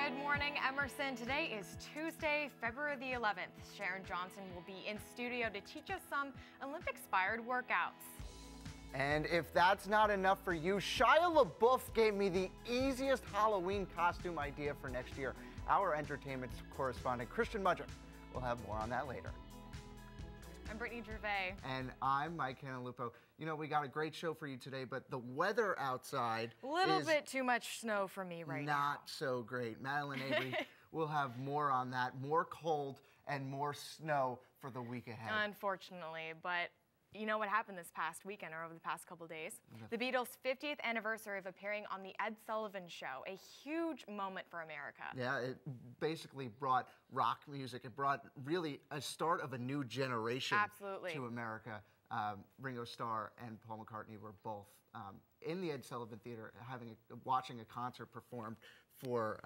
Good morning, Emerson. Today is Tuesday, February the 11th. Sharon Johnson will be in studio to teach us some Olympic-inspired workouts. And if that's not enough for you, Shia LaBeouf gave me the easiest Halloween costume idea for next year. Our entertainment correspondent, Christian Mudrick, will have more on that later. I'm Brittany Gervais. And I'm Mike Canalupo. You know, we got a great show for you today, but the weather outside A little bit too much snow for me right now. Not so great. Madeline Avery will have more on that, more cold and more snow for the week ahead. Unfortunately, but you know what happened this past weekend or over the past couple days? The Beatles' 50th anniversary of appearing on The Ed Sullivan Show, a huge moment for America. Yeah, it basically brought rock music. It brought really a start of a new generation to America. Ringo Starr and Paul McCartney were both in the Ed Sullivan Theater watching a concert performed for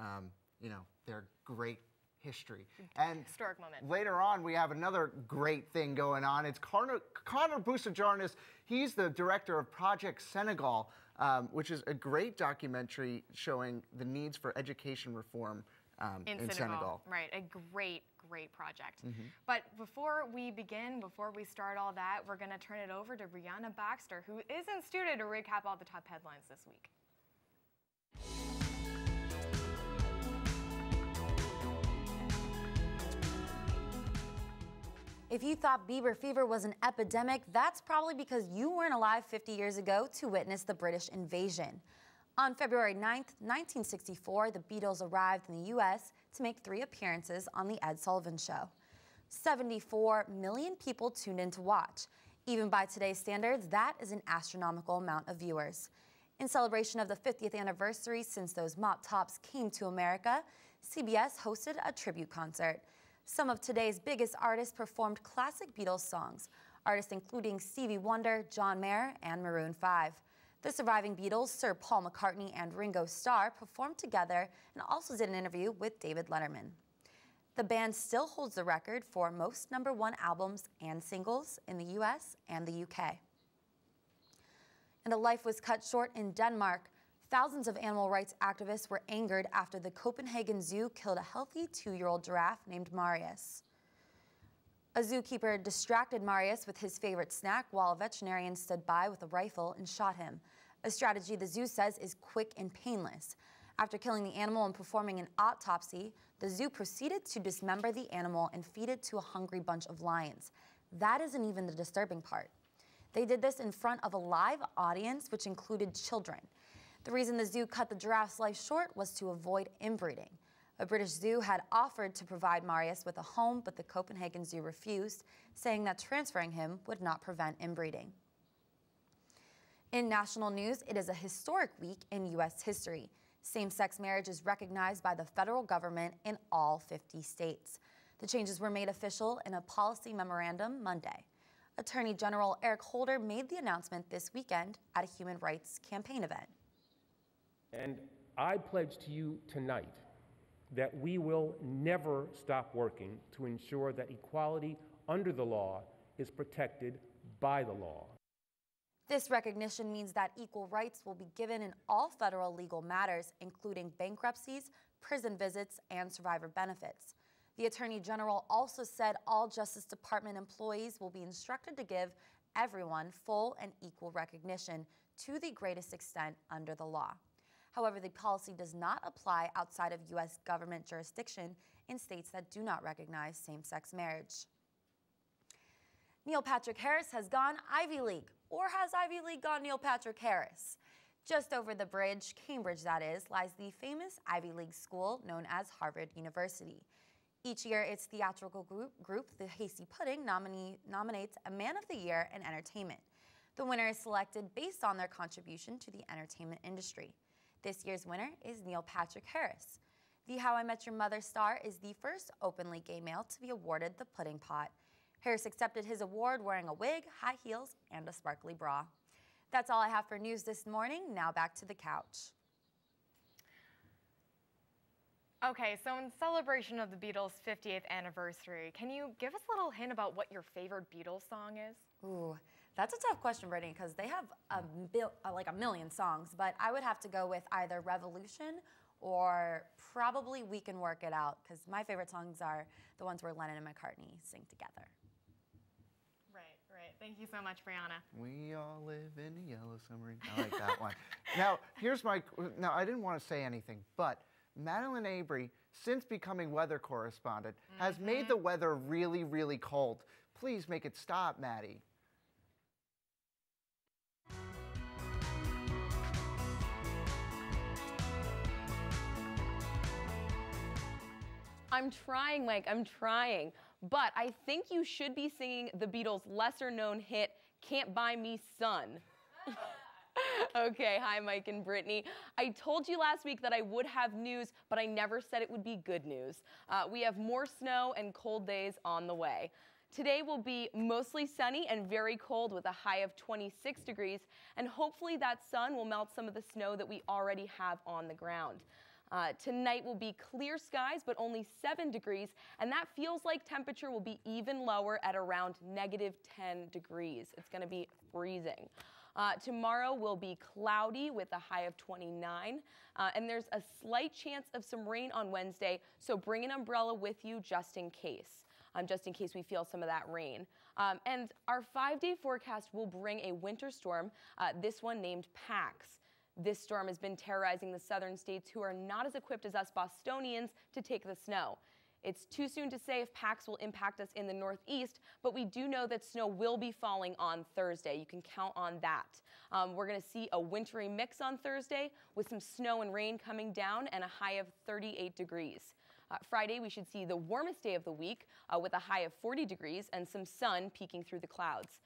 you know, their great history. And historic moment. Later on, we have another great thing going on. It's Connor Busajarnis. He's the director of Project Senegal, which is a great documentary showing the needs for education reform in Senegal. Right, a great project. But before we start all that, we're going to turn it over to Brianna Baxter, who is in studio to recap all the top headlines this week. If you thought Bieber fever was an epidemic, that's probably because you weren't alive 50 years ago to witness the British invasion. On February 9th, 1964, the Beatles arrived in the U.S. to make 3 appearances on The Ed Sullivan Show. 74 million people tuned in to watch. Even by today's standards, that is an astronomical amount of viewers. In celebration of the 50th anniversary since those mop tops came to America, CBS hosted a tribute concert. Some of today's biggest artists performed classic Beatles songs, artists including Stevie Wonder, John Mayer, and Maroon 5. The surviving Beatles, Sir Paul McCartney and Ringo Starr, performed together and also did an interview with David Letterman. The band still holds the record for most #1 albums and singles in the US and the UK. And a life was cut short in Denmark. Thousands of animal rights activists were angered after the Copenhagen Zoo killed a healthy 2-year-old giraffe named Marius. A zookeeper distracted Marius with his favorite snack while a veterinarian stood by with a rifle and shot him. A strategy the zoo says is quick and painless. After killing the animal and performing an autopsy, the zoo proceeded to dismember the animal and feed it to a hungry bunch of lions. That isn't even the disturbing part. They did this in front of a live audience, which included children. The reason the zoo cut the giraffe's life short was to avoid inbreeding. A British zoo had offered to provide Marius with a home, but the Copenhagen Zoo refused, saying that transferring him would not prevent inbreeding. In national news, it is a historic week in U.S. history. Same-sex marriage is recognized by the federal government in all 50 states. The changes were made official in a policy memorandum Monday. Attorney General Eric Holder made the announcement this weekend at a human rights campaign event. And I pledge to you tonight that we will never stop working to ensure that equality under the law is protected by the law. This recognition means that equal rights will be given in all federal legal matters, including bankruptcies, prison visits, and survivor benefits. The Attorney General also said all Justice Department employees will be instructed to give everyone full and equal recognition to the greatest extent under the law. However, the policy does not apply outside of U.S. government jurisdiction in states that do not recognize same-sex marriage. Neil Patrick Harris has gone Ivy League, or has Ivy League gone Neil Patrick Harris? Just over the bridge, Cambridge that is, lies the famous Ivy League school known as Harvard University. Each year, its theatrical group, the Hasty Pudding, nominates a Man of the Year in entertainment. The winner is selected based on their contribution to the entertainment industry. This year's winner is Neil Patrick Harris. The How I Met Your Mother star is the first openly gay male to be awarded the Pudding Pot. Harris accepted his award wearing a wig, high heels, and a sparkly bra. That's all I have for news this morning. Now back to the couch. Okay, so in celebration of the Beatles' 50th anniversary, can you give us a little hint about what your favorite Beatles song is? Ooh, that's a tough question, Brittany, because they have like a million songs, but I would have to go with either Revolution or probably We Can Work It Out, because my favorite songs are the ones where Lennon and McCartney sing together. Right. Thank you so much, Brianna. We all live in a yellow submarine. I like that one. Now, now I didn't want to say anything, but Madeline Avery, since becoming weather correspondent, has made the weather really, really cold. Please make it stop, Maddie. I'm trying, Mike, I'm trying. But I think you should be singing the Beatles' lesser-known hit, Can't Buy Me Sun. Okay, hi, Mike and Brittany. I told you last week that I would have news, but I never said it would be good news. We have more snow and cold days on the way. Today will be mostly sunny and very cold with a high of 26 degrees, and hopefully that sun will melt some of the snow that we already have on the ground. Tonight will be clear skies, but only 7 degrees, and that feels like temperature will be even lower at around -10 degrees. It's going to be freezing. Tomorrow will be cloudy with a high of 29, and there's a slight chance of some rain on Wednesday, so bring an umbrella with you just in case we feel some of that rain. And our 5-day forecast will bring a winter storm, this one named Pax. This storm has been terrorizing the southern states who are not as equipped as us Bostonians to take the snow. It's too soon to say if Pax will impact us in the northeast, but we do know that snow will be falling on Thursday. You can count on that. We're going to see a wintry mix on Thursday with some snow and rain coming down and a high of 38 degrees. Friday, we should see the warmest day of the week with a high of 40 degrees and some sun peeking through the clouds.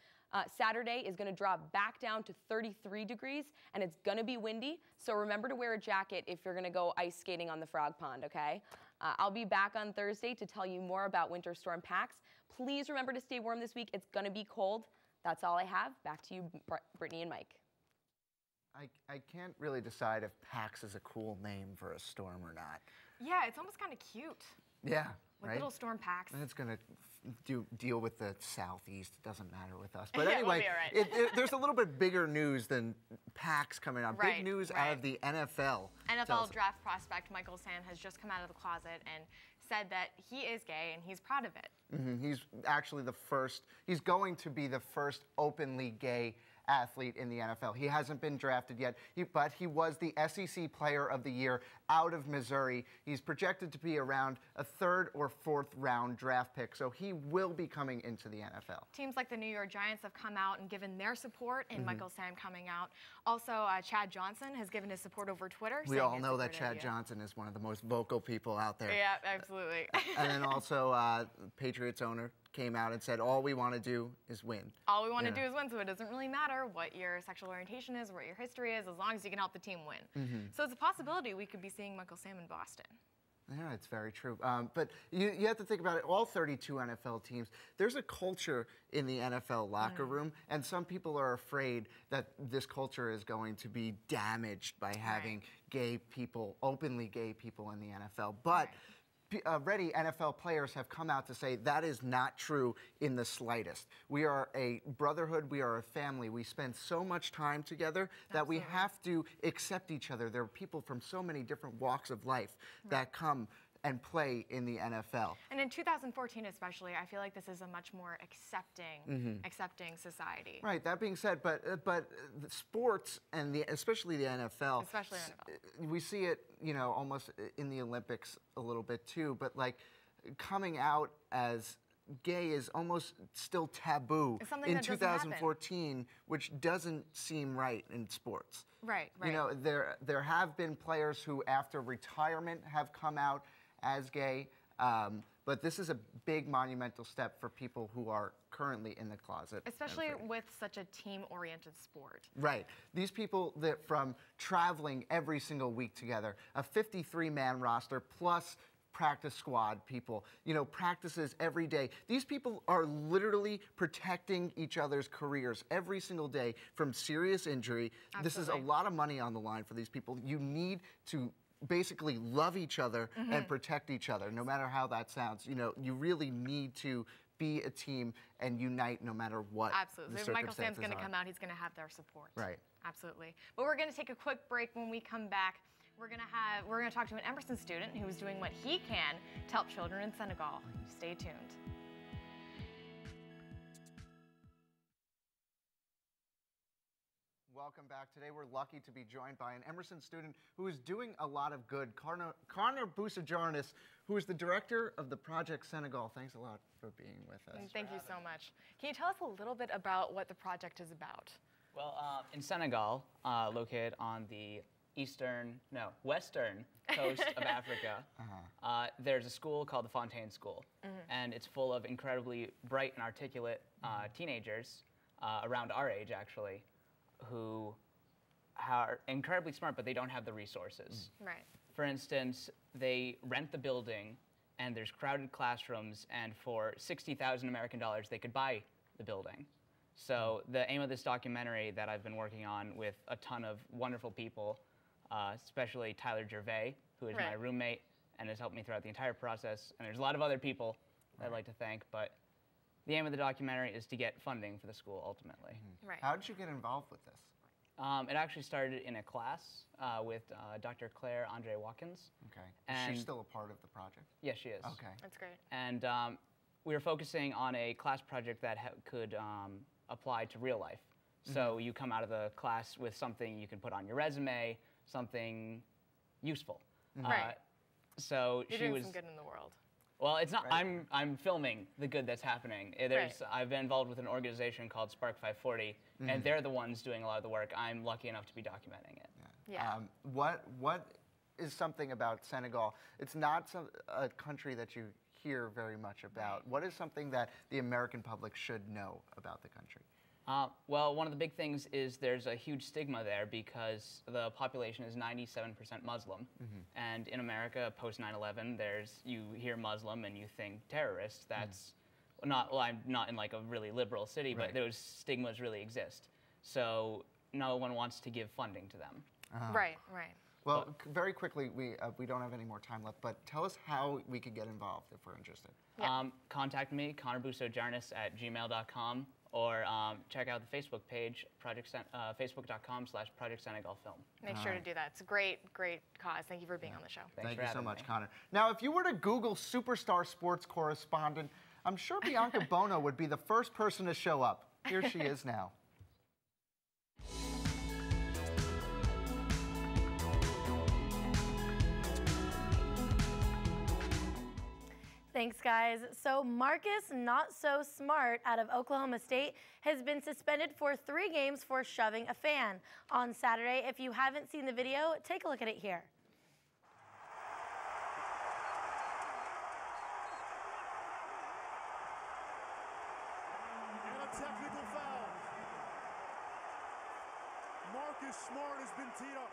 Saturday is going to drop back down to 33 degrees, and it's going to be windy, so remember to wear a jacket if you're going to go ice skating on the Frog Pond, okay? I'll be back on Thursday to tell you more about Winter Storm Pax. Please remember to stay warm this week. It's going to be cold. That's all I have. Back to you, Brittany and Mike. I can't really decide if Pax is a cool name for a storm or not. Yeah, it's almost kind of cute. Yeah, like right? Little storm Pax. And it's going to deal with the southeast. It doesn't matter with us. But Yeah, anyway, we'll be all right. there's a little bit bigger news than Pax coming out. Big news out of the NFL. NFL draft prospect Michael Sam has just come out of the closet and said that he is gay and he's proud of it. He's actually he's going to be the first openly gay athlete in the NFL. He hasn't been drafted yet, but he was the SEC Player of the Year out of Missouri. He's projected to be around a 3rd or 4th round draft pick, so he will be coming into the NFL. Teams like the New York Giants have come out and given their support in Michael Sam coming out. Also, Chad Johnson has given his support over Twitter. We all know that Chad Johnson is one of the most vocal people out there. Yeah, absolutely. And then also, Patriots owner came out and said, all we want to do is win. All we want to do is win, so it doesn't really matter what your sexual orientation is, what your history is, as long as you can help the team win. So it's a possibility we could be seeing Michael Sam in Boston. Yeah, it's very true. But you have to think about it. All 32 NFL teams, there's a culture in the NFL locker room, and some people are afraid that this culture is going to be damaged by having gay people, openly gay people in the NFL. But already NFL players have come out to say that is not true in the slightest. We are a brotherhood, we are a family. We spend so much time together that we have to accept each other. There are people from so many different walks of life that come and play in the NFL. And in 2014 especially, I feel like this is a much more accepting society. Right, that being said, but the sports and especially the NFL, we see it, you know, almost in the Olympics a little bit too, but like coming out as gay is almost still taboo in 2014, which doesn't seem right in sports. Right. You know, there have been players who after retirement have come out as gay, but this is a big monumental step for people who are currently in the closet. Especially with such a team-oriented sport. Right. These people that from traveling every single week together, a 53-man roster plus practice squad people, you know, practices every day. These people are literally protecting each other's careers every single day from serious injury. Absolutely. This is a lot of money on the line for these people. You need to basically love each other and protect each other, no matter how that sounds. You know, you really need to be a team and unite no matter what. Absolutely. If Michael Sam's going to come out, he's going to have their support. Right. Absolutely. But we're going to take a quick break. When we come back, We're gonna talk to an Emerson student who is doing what he can to help children in Senegal. Stay tuned. Welcome back. Today we're lucky to be joined by an Emerson student who is doing a lot of good. Connor Busajarnis, who is the director of the Project Senegal. Thanks a lot for being with us. Thank you so much. Can you tell us a little bit about what the project is about? Well, in Senegal, located on the western coast of Africa, there's a school called the Fontaine School, and it's full of incredibly bright and articulate teenagers around our age, actually, who are incredibly smart, but they don't have the resources. Right. For instance, they rent the building, and there's crowded classrooms, and for 60,000 American dollars, they could buy the building. So the aim of this documentary that I've been working on with a ton of wonderful people, especially Tyler Gervais, who is my roommate and has helped me throughout the entire process, and there's a lot of other people that I'd like to thank, but the aim of the documentary is to get funding for the school, ultimately. Right. How did you get involved with this? It actually started in a class with Dr. Claire Andre Watkins. Okay. And is she still a part of the project? Yes, she is. Okay. That's great. And we were focusing on a class project that could apply to real life. So you come out of the class with something you can put on your resume, something useful. Right. So You're she doing was some good in the world. Well, it's not. I'm filming the good that's happening. I've been involved with an organization called Spark 540, and they're the ones doing a lot of the work. I'm lucky enough to be documenting it. Yeah. What is something about Senegal? It's not a country that you hear very much about. What is something that the American public should know about the country? Well, one of the big things is there's a huge stigma there because the population is 97% Muslim. And in America, post 9/11, you hear Muslim and you think terrorists. That's I'm not in like a really liberal city, but those stigmas really exist. So no one wants to give funding to them. Right. Well, very quickly, we don't have any more time left, but tell us how we could get involved if we're interested. Yeah. Contact me, connorbusojarnis@gmail.com. Or check out the Facebook page, facebook.com/Project Senegal Film. Make sure to do that. It's a great cause. Thank you for being on the show. Thank you so much, Connor. Now, if you were to Google superstar sports correspondent, I'm sure Bianca Bono would be the first person to show up. Here she is now. Thanks, guys. So Marcus Not So Smart out of Oklahoma State has been suspended for 3 games for shoving a fan on Saturday. If you haven't seen the video, take a look at it here. And a technical foul. Marcus Smart has been teed up.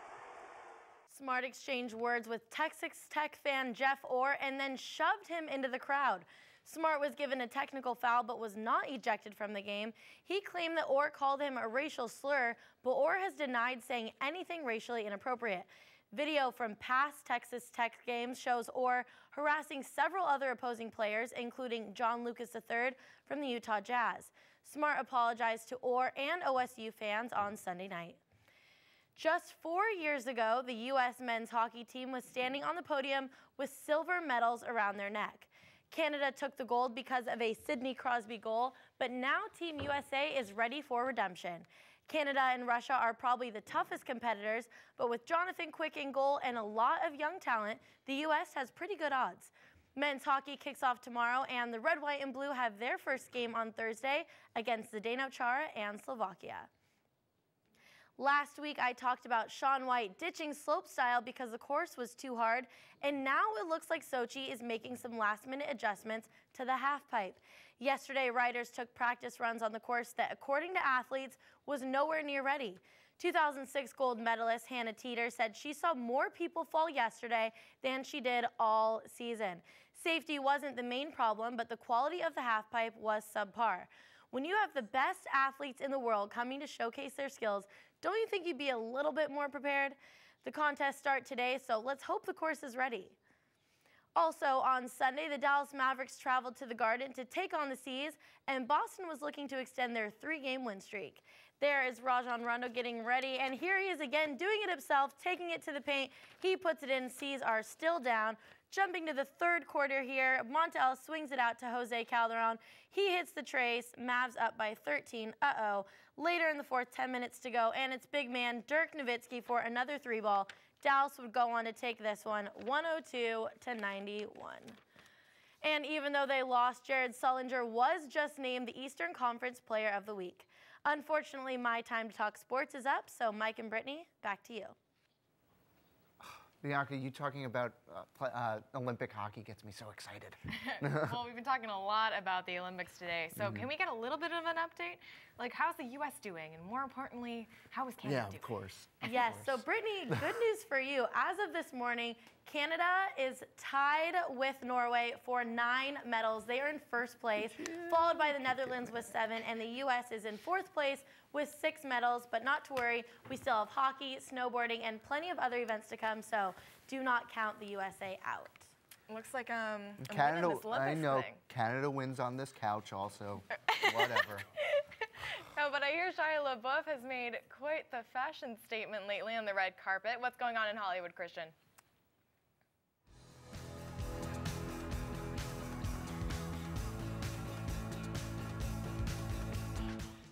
Smart exchanged words with Texas Tech fan Jeff Orr and then shoved him into the crowd. Smart was given a technical foul but was not ejected from the game. He claimed that Orr called him a racial slur, but Orr has denied saying anything racially inappropriate. Video from past Texas Tech games shows Orr harassing several other opposing players, including John Lucas III from the Utah Jazz. Smart apologized to Orr and OSU fans on Sunday night. Just 4 years ago, the U.S. men's hockey team was standing on the podium with silver medals around their neck. Canada took the gold because of a Sidney Crosby goal, but now Team USA is ready for redemption. Canada and Russia are probably the toughest competitors, but with Jonathan Quick in goal and a lot of young talent, the U.S. has pretty good odds. Men's hockey kicks off tomorrow, and the red, white, and blue have their first game on Thursday against Zdeno Chara and Slovakia. Last week, I talked about Shaun White ditching slopestyle because the course was too hard, and now it looks like Sochi is making some last-minute adjustments to the halfpipe. Yesterday, riders took practice runs on the course that, according to athletes, was nowhere near ready. 2006 gold medalist Hannah Teeter said she saw more people fall yesterday than she did all season. Safety wasn't the main problem, but the quality of the halfpipe was subpar. When you have the best athletes in the world coming to showcase their skills, don't you think you'd be a little bit more prepared? The contests start today, so let's hope the course is ready. Also, on Sunday, the Dallas Mavericks traveled to the Garden to take on the C's, and Boston was looking to extend their 3-game win streak. There is Rajon Rondo getting ready, and here he is again doing it himself, taking it to the paint. He puts it in. C's are still down. Jumping to the third quarter here, Montel swings it out to Jose Calderon. He hits the trace. Mavs up by 13. Later in the fourth, 10 minutes to go, and it's big man Dirk Nowitzki for another 3-ball. Dallas would go on to take this one 102-91. And even though they lost, Jared Sullinger was just named the Eastern Conference Player of the Week. Unfortunately, my time to talk sports is up, so Mike and Brittany, back to you. Bianca, you talking about Olympic hockey gets me so excited. Well, we've been talking a lot about the Olympics today, so can we get a little bit of an update? Like, how's the U.S. doing? And more importantly, how is Canada doing? Yeah, of course. Yes, so Brittany, good news for you. As of this morning, Canada is tied with Norway for 9 medals. They are in first place, followed by the Netherlands with 7, and the U.S. is in fourth place with 6 medals. But not to worry, we still have hockey, snowboarding, and plenty of other events to come, so do not count the USA out. Looks like Canada, this I know, thing. Canada wins on this couch also, whatever. Oh, but I hear Shia LaBeouf has made quite the fashion statement lately on the red carpet. What's going on in Hollywood, Christian?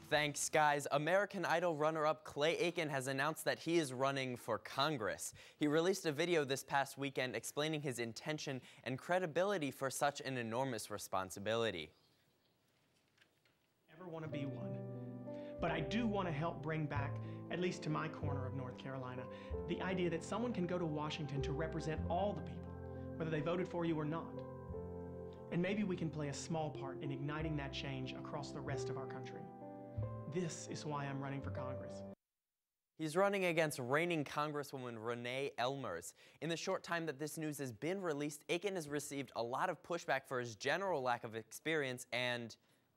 Thanks, guys. American Idol runner-up Clay Aiken has announced that he is running for Congress. He released a video this past weekend explaining his intention and credibility for such an enormous responsibility. Never want to be one, but I do want to help bring back, at least to my corner of North Carolina, the idea that someone can go to Washington to represent all the people, whether they voted for you or not. And maybe we can play a small part in igniting that change across the rest of our country. This is why I'm running for Congress. He's running against reigning Congresswoman Renee Elmers. In the short time that this news has been released, Aiken has received a lot of pushback for his general lack of experience and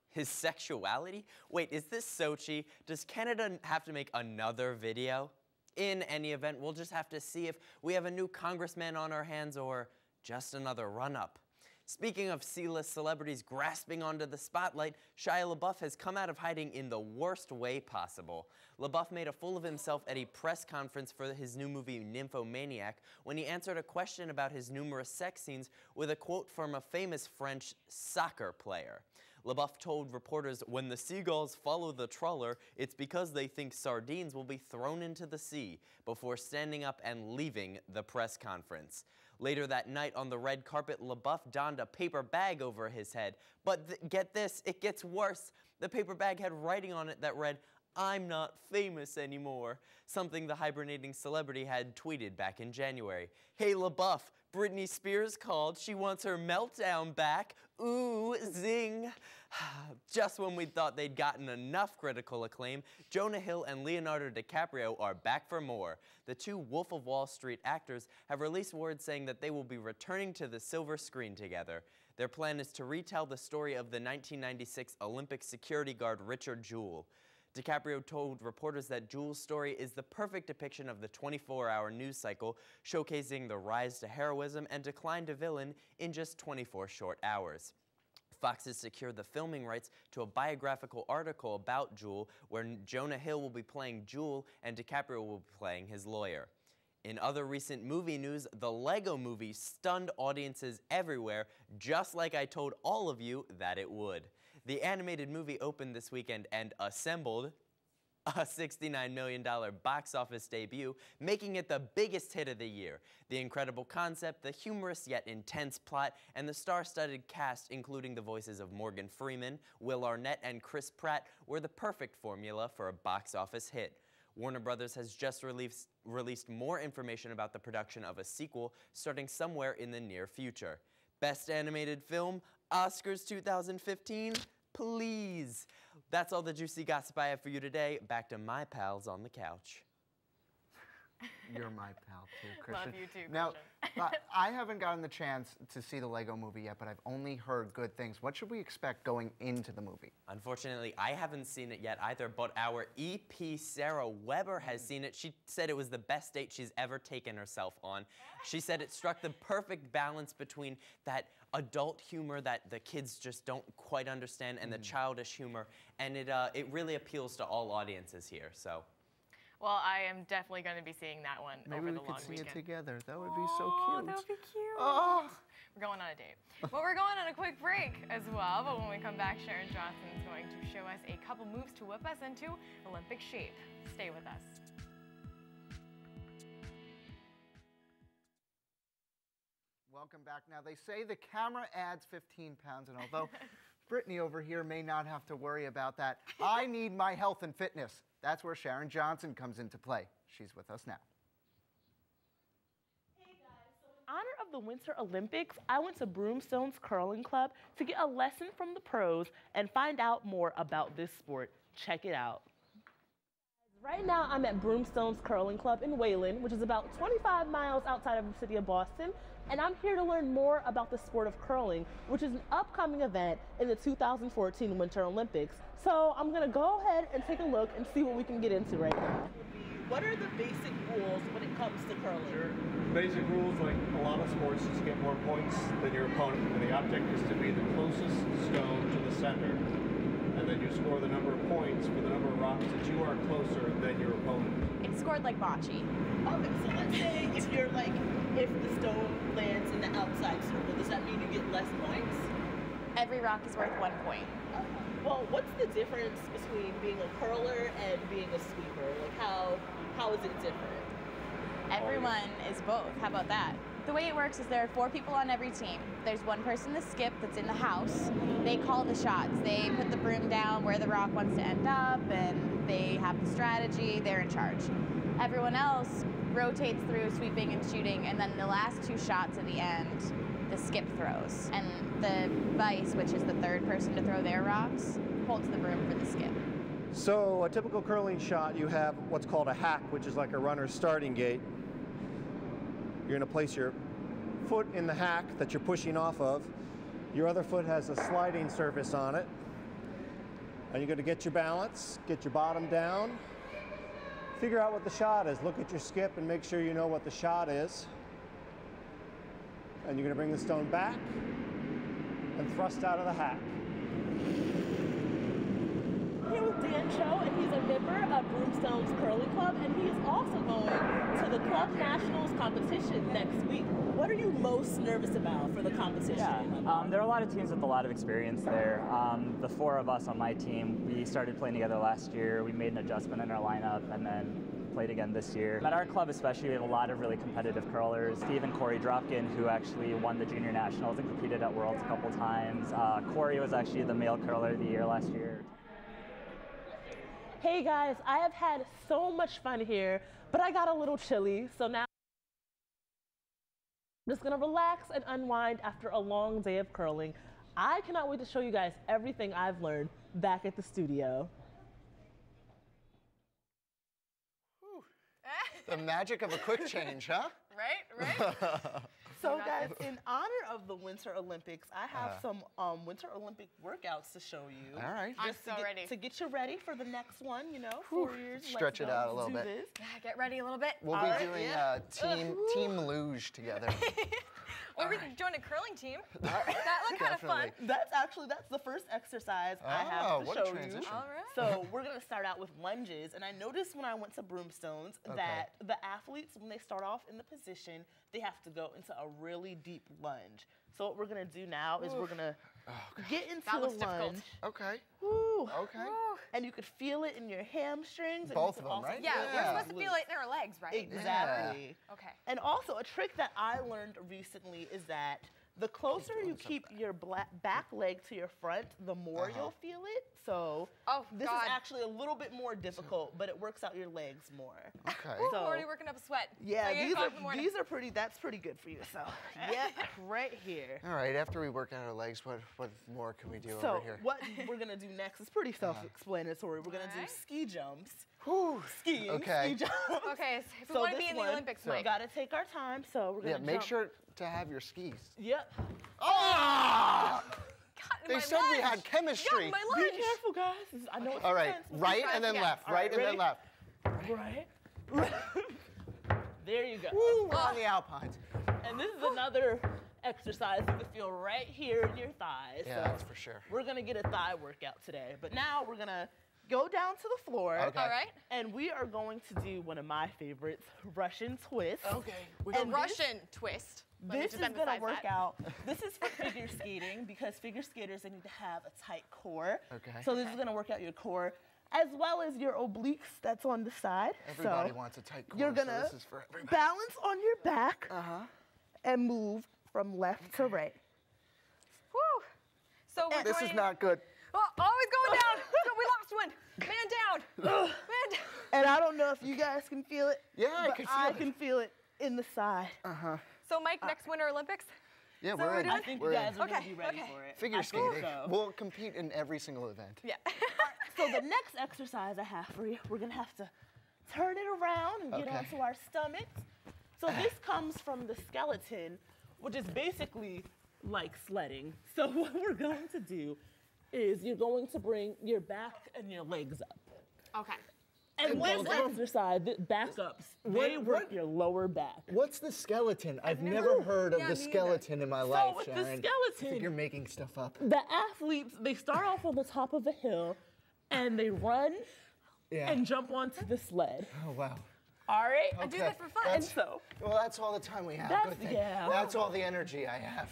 his sexuality. Wait, is this Sochi? Does Canada have to make another video? In any event, we'll just have to see if we have a new congressman on our hands or just another run-up. Speaking of C-list celebrities grasping onto the spotlight, Shia LaBeouf has come out of hiding in the worst way possible. LaBeouf made a fool of himself at a press conference for his new movie Nymphomaniac when he answered a question about his numerous sex scenes with a quote from a famous French soccer player. LaBeouf told reporters, "When the seagulls follow the trawler, it's because they think sardines will be thrown into the sea," before standing up and leaving the press conference. Later that night on the red carpet, LaBeouf donned a paper bag over his head. But get this, it gets worse. The paper bag had writing on it that read, "I'm not famous anymore," something the hibernating celebrity had tweeted back in January. "Hey LaBeouf, Britney Spears called. She wants her meltdown back. Ooh, zing." Just when we thought they'd gotten enough critical acclaim, Jonah Hill and Leonardo DiCaprio are back for more. The two Wolf of Wall Street actors have released word saying that they will be returning to the silver screen together. Their plan is to retell the story of the 1996 Olympic security guard Richard Jewell. DiCaprio told reporters that Jewell's story is the perfect depiction of the 24-hour news cycle, showcasing the rise to heroism and decline to villain in just 24 short hours. Fox has secured the filming rights to a biographical article about Jewell, where Jonah Hill will be playing Jewell and DiCaprio will be playing his lawyer. In other recent movie news, the Lego Movie stunned audiences everywhere, just like I told all of you that it would. The animated movie opened this weekend and assembled a $69 million box office debut, making it the biggest hit of the year. The incredible concept, the humorous yet intense plot, and the star-studded cast, including the voices of Morgan Freeman, Will Arnett, and Chris Pratt, were the perfect formula for a box office hit. Warner Brothers has just released more information about the production of a sequel starting somewhere in the near future. Best Animated Film, Oscars 2015, please. That's all the juicy gossip I have for you today. Back to my pals on the couch. You're my pal too, Christian. Love you too, Christian. Now, I haven't gotten the chance to see the Lego movie yet, but I've only heard good things. What should we expect going into the movie? Unfortunately, I haven't seen it yet either, but our EP Sarah Weber has seen it. She said it was the best date she's ever taken herself on. She said it struck the perfect balance between that adult humor that the kids just don't quite understand and the childish humor, and it really appeals to all audiences here. So. Well, I am definitely going to be seeing that one over the long weekend. Maybe we could see it together. That would be so cute. That would be cute. Oh. We're going on a date. Well, we're going on a quick break as well, but when we come back, Sharon Johnson is going to show us a couple moves to whip us into Olympic shape. Stay with us. Welcome back. Now, they say the camera adds 15 pounds, and although Brittany over here may not have to worry about that, I need my health and fitness. That's where Sharon Johnson comes into play. She's with us now. Hey guys, so in honor of the Winter Olympics, I went to Broomstone's Curling Club to get a lesson from the pros and find out more about this sport. Check it out. Right now, I'm at Broomstone's Curling Club in Wayland, which is about 25 miles outside of the city of Boston, and I'm here to learn more about the sport of curling, which is an upcoming event in the 2014 Winter Olympics. So I'm gonna go ahead and take a look and see what we can get into right now. What are the basic rules when it comes to curling? Sure. Basic rules, like a lot of sports, is to get more points than your opponent, and the object is to be the closest stone to the center. And then you score the number of points for the number of rocks that you are closer than your opponent. It's scored like bocce. Okay, so let's say if the stone lands in the outside circle, does that mean you get less points? Every rock is worth 1 point. Okay. Well, what's the difference between being a curler and being a sweeper? Like how is it different? Everyone is both. How about that? The way it works is there are 4 people on every team. There's one person, the skip, that's in the house. They call the shots. They put the broom down where the rock wants to end up, and they have the strategy. They're in charge. Everyone else rotates through sweeping and shooting, and then the last 2 shots at the end, the skip throws. And the vice, which is the third person to throw their rocks, holds the broom for the skip. So a typical curling shot, you have what's called a hack, which is like a runner's starting gate. You're going to place your foot in the hack that you're pushing off of. Your other foot has a sliding surface on it. And you're going to get your balance, get your bottom down, figure out what the shot is. Look at your skip and make sure you know what the shot is. And you're going to bring the stone back and thrust out of the hack. Here with Dan Cho, and he's a member of Broomstone's Curling Club, and he is also going to the Club Nationals competition next week. What are you most nervous about for the competition? Yeah, there are a lot of teams with a lot of experience there. The 4 of us on my team, we started playing together last year. We made an adjustment in our lineup and then played again this year. At our club especially, we have a lot of really competitive curlers. Steve and Corey Dropkin, who actually won the Junior Nationals and competed at Worlds a couple times. Corey was actually the male curler of the year last year. Hey guys, I have had so much fun here, but I got a little chilly, so now I'm just gonna relax and unwind after a long day of curling. I cannot wait to show you guys everything I've learned back at the studio. The magic of a quick change, huh? Right? So guys, in honor of the Winter Olympics, I have some Winter Olympic workouts to show you. All right. I'm so ready. To get you ready for the next one, you know, 4 years. Stretch it out a little bit. Yeah, get ready a little bit. We'll be doing team luge together. Or we can join a curling team. That looked kind of fun. That's the first exercise I have to show you. All right. So we're gonna start out with lunges, and I noticed when I went to Broomstones that the athletes, when they start off in the position, they have to go into a really deep lunge. So what we're gonna do now is we're gonna get into the lunge. Difficult. Okay. Woo. Okay. And you could feel it in your hamstrings. Both of them, right? Yeah, we're supposed to feel it in our legs, right? Exactly. Okay. And also, a trick that I learned recently is that The closer you keep your back leg to your front, the more you'll feel it. So this is actually a little bit more difficult, but it works out your legs more. Okay. So, I'm already working up a sweat. Yeah, these are pretty. That's pretty good for you. So yeah, right here. All right. After we work out our legs, what more can we do over here? So what we're gonna do next is pretty self-explanatory. We're gonna do ski jumps. Skiing. Okay. Ski jumps. Okay. So if we want to be in the Olympics, we gotta take our time. So we're gonna make sure to have your skis. Yep. Oh! They said we had chemistry. Yeah, my Be lunch. careful, guys. I know it's all right, intense, but right and then left. Right and then left. Right. There you go. Woo, we're on the Alpines. And this is another exercise you can feel right here in your thighs. Yeah, so that's for sure. We're gonna get a thigh workout today, but now we're gonna go down to the floor. Okay. All right. And we are going to do one of my favorites, Russian twist. Okay. The Russian twist. This is gonna work out. This is for figure skating because figure skaters, they need to have a tight core. Okay. So this is gonna work out your core as well as your obliques that's on the side. Everybody wants a tight core. You're gonna so this is for everybody. balance on your back and move from left to right. Woo. So we're This is not good. Oh, always going down. So we lost one. Man down. Man down. And I don't know if you guys can feel it. Yeah, but I can feel it in the side. So Mike, next Winter Olympics? Yeah, So we're in. I think you guys are gonna be ready for it. Figure skating. So. We'll compete in every single event. Yeah. So the next exercise I have for you, we're gonna have to turn it around and get onto our stomachs. So this comes from the skeleton, which is basically like sledding. So what we're going to do is you're going to bring your back and your legs up. Okay. And this exercise, the back-ups, they work your lower back. What's the skeleton? I've never heard of the skeleton in my life, with Sharon. the skeleton, I think you're making stuff up. The athletes, they start off on the top of a hill, and they run and jump onto the sled. Oh, wow. All right? I do that for fun. Well, that's all the time we have. That's all the energy I have.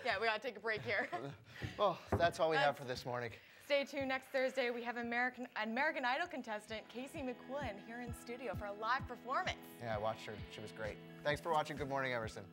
Yeah, we gotta take a break here. Well, that's all we have for this morning. Stay tuned next Thursday. We have American Idol contestant Casey McQuillan here in studio for a live performance. Yeah, I watched her. She was great. Thanks for watching Good Morning Emerson.